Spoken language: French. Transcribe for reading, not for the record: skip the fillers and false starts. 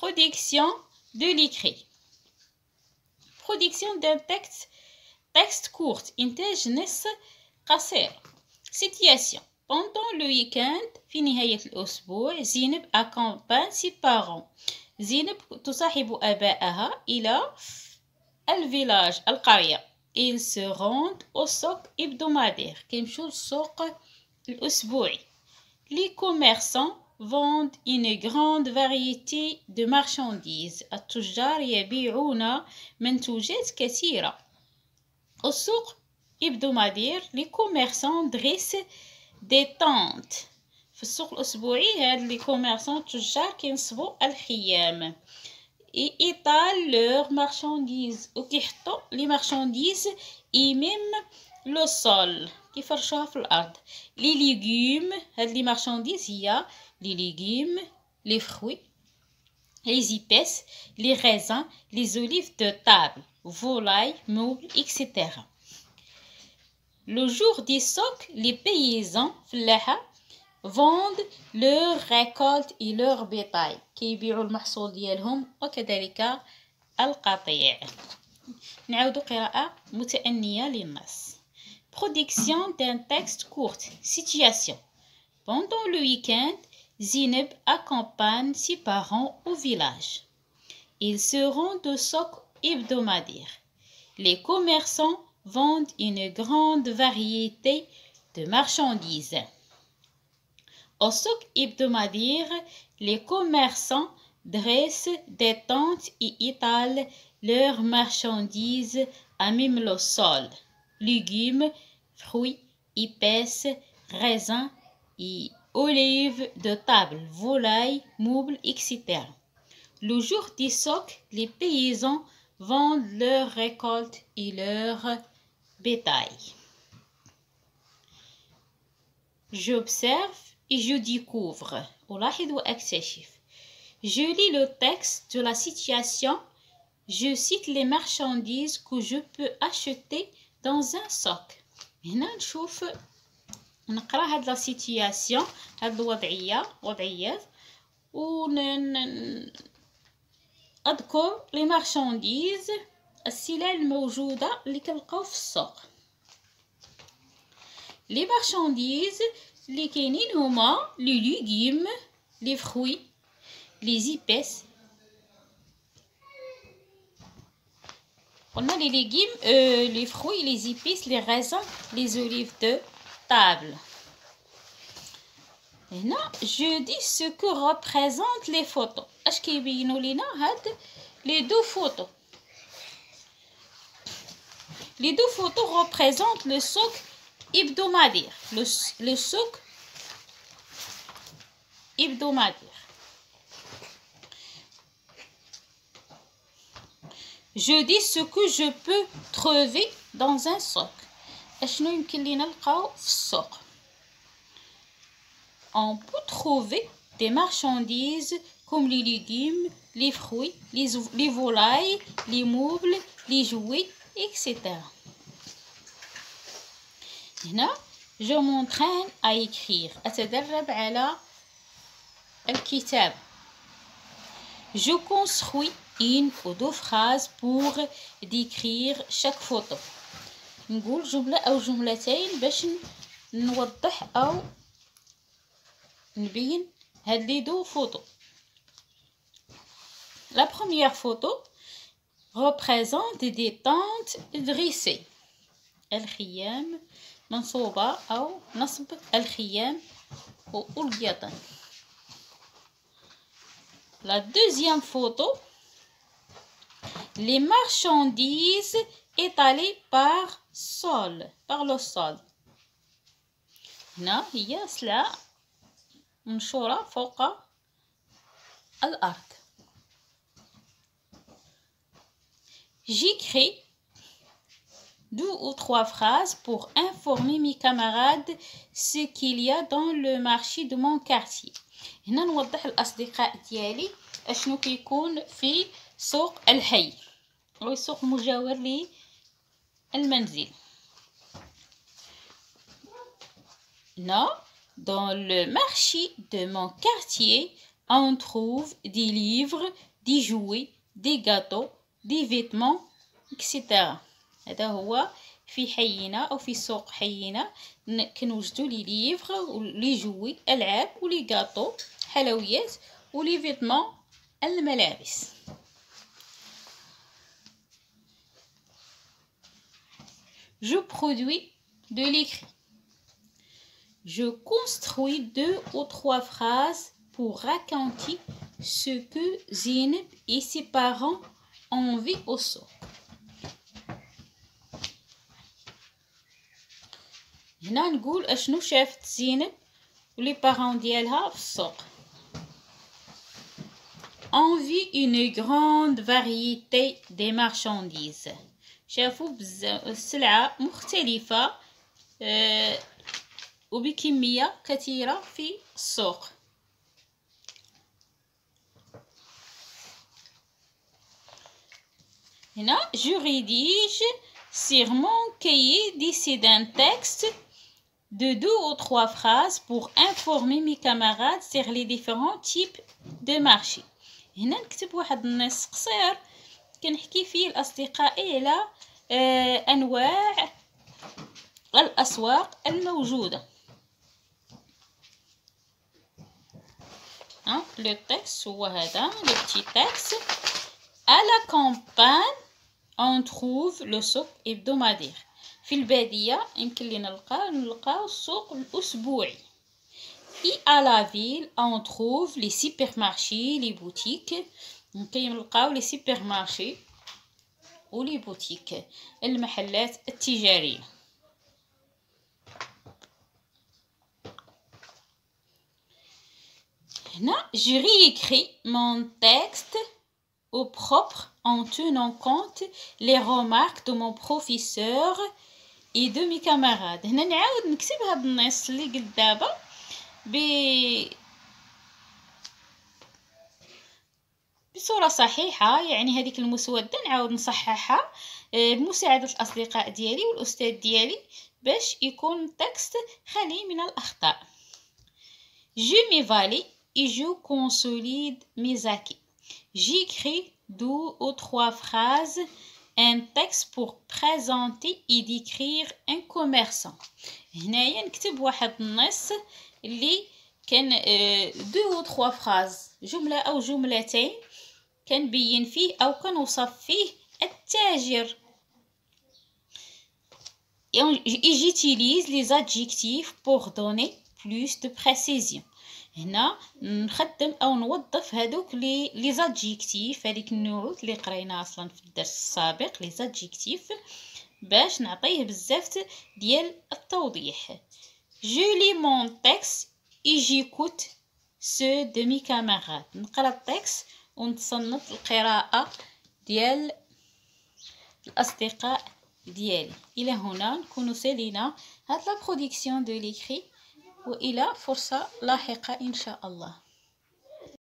Production de l'écrit. Production d'un texte court. إنتاج نص قصير. Situation. Pendant le week-end في نهاية الأسبوع زينب accompagne ses parents. زينب تصاحب آبائها إلى الفيلاج القرية. Ils se rendent au souk hebdomadaire. كيمشوا للسوق الأسبوعي. Les commerçants vendent une grande variété de marchandises. التجار يبيعون منتوجات كثيرة. Au souk hebdomadaire, les commerçants dressent des tentes. في السوق الأسبوعي هاد les commerçants التجار كينصبوا الخيام. Et étalent leurs marchandises وكيحطوا les marchandises et même le sol كيفرشوها في الأرض. Les légumes هاد les marchandises هي les légumes, les fruits, les épices, les raisins, les olives de table, volailles, meubles, etc. Le jour du souk, les paysans فلاحة vendent leurs récoltes et leurs bétail. كيبيعوا المحصول ديالهم وكذلك القطيع. نعود قراءة متأنية للنص. Production d'un texte court. Situation. Pendant le week-end, Zineb accompagne ses parents au village. Ils se rendent au souk hebdomadaire. Les commerçants vendent une grande variété de marchandises. Au souk hebdomadaire, les commerçants dressent des tentes et étalent leurs marchandises à même le sol. Légumes, fruits, épices, raisins et olives de table, volailles, meubles, etc. Le jour du souk, les paysans vendent leurs récoltes et leurs bétail. J'observe et je découvre. ألاحظ وأكتشف. Je lis le texte de la situation. Je cite les marchandises que je peux acheter dans un souk. هنا نشوف نقرا هاد لا سيتياسيون هاد وضعيات أذكر لي مارشانديز السلع الموجودة اللي كنلقاو في السوق. لي مارشانديز اللي كاينين هما لي ليغيم لي فروي لي زيبيس. قلنا لي ليغيم لي فروي لي زيبيس لي غازان لي زوليف دو table. هنا je dis ce que représentent les photos. اش كيبينوا لينا هاد les deux photos. Les deux photos représentent le souk hebdomadaire. Le souk hebdomadaire. Je dis ce que je peux trouver dans un souk. اشنو يمكن لينا نلقاو في السوق. On peut trouver des marchandises comme les légumes, les fruits, les volailles, les meubles, les jouets, etc. هنا je m'entraîne à écrire. أتدرب على الكتاب. Je construis une ou deux phrases pour décrire chaque photo. نقول جملة أو جملتين باش نوضح أو نبين هاد لي دو فوتو. La première photo représente des tentes dressées. الخيام منصوبة أو نصب الخيام والقيطان. La deuxième photo, les marchandises étalées par le sol. هنا هي سلعة منشورة فوق الأرض. J'écris 2 ou 3 phrases pour informer mes camarades ce qu'il y a dans le marché de mon quartier. هنا نوضح الأصدقاء ديالي أشنو كيكون في سوق الحي أو السوق المجاور للمنزل. Non, dans le marché de mon quartier, on trouve des livres, des jouets, des gâteaux, des vêtements, etc. هذا هو في حينا أو في سوق حينا كنوجدوا لي ليفغ ولي جوي ألعاب ولي غاطو حلويات ولي فيتمون الملابس. Je produis de l'écrit. Je construis 2 ou 3 phrases pour raconter ce que Zineb et ses parents ont vu au souk. هنا نقول اشنو شافت زينب ولي بارون ديالها في السوق. On vit une grande variété des marchandises. شافوا بزاف السلعة مختلفة وبكمية كثيرة في السوق. هنا je rédige sur mon cahier d'ici d'un texte de 2 ou 3 phrases pour informer mes camarades sur les différents types de marché. هنا نكتب واحد النص قصير كنحكي فيه لأصدقائي على أنواع الأسواق الموجودة. Le texte هو هذا le petit texte. À la campagne on trouve le سوق hebdomadaire. في البادية يمكن لنا نلقاو السوق الأسبوعي. Et à la ville on trouve les supermarchés, les boutiques. يمكن نلقاو les supermarchés و les boutiques المحلات التجارية. هنا je réécris mon texte au propre en tenant compte les remarques de mon professeur et de mes camarades. هنا نعاود نكتب هاد النص اللي قلت دابا بصورة صحيحة، يعني هذيك المسودة نعاود نصححها بمساعدة الأصدقاء ديالي والأستاذ ديالي باش يكون التكست خالي من الأخطاء. Je m'évalue et je consolide mes acquis. J'écris 2 ou 3 phrases, un texte pour présenter et décrire un commerçant. هنايا نكتب واحد النص اللي كان 2 ou 3 phrases، جملة أو جملتين كنبين فيه أو كنوصف فيه التاجر. Et j'utilise les adjectifs pour donner plus de précision. هنا نخدم او نوظف هذوك لي زادجيكتيف، هذيك النعوت اللي قريناها اصلا في الدرس السابق، لي زادجيكتيف باش نعطيه بزاف ديال التوضيح. Je lis mon texte et j'écoute ceux de mes camarades. نقرا التكست ونتصنت القراءة ديال الأصدقاء ديالي. إلى هنا نكون سالينا هاد لا برودكسيون دو ليكري، وإلى فرصة لاحقة إن شاء الله.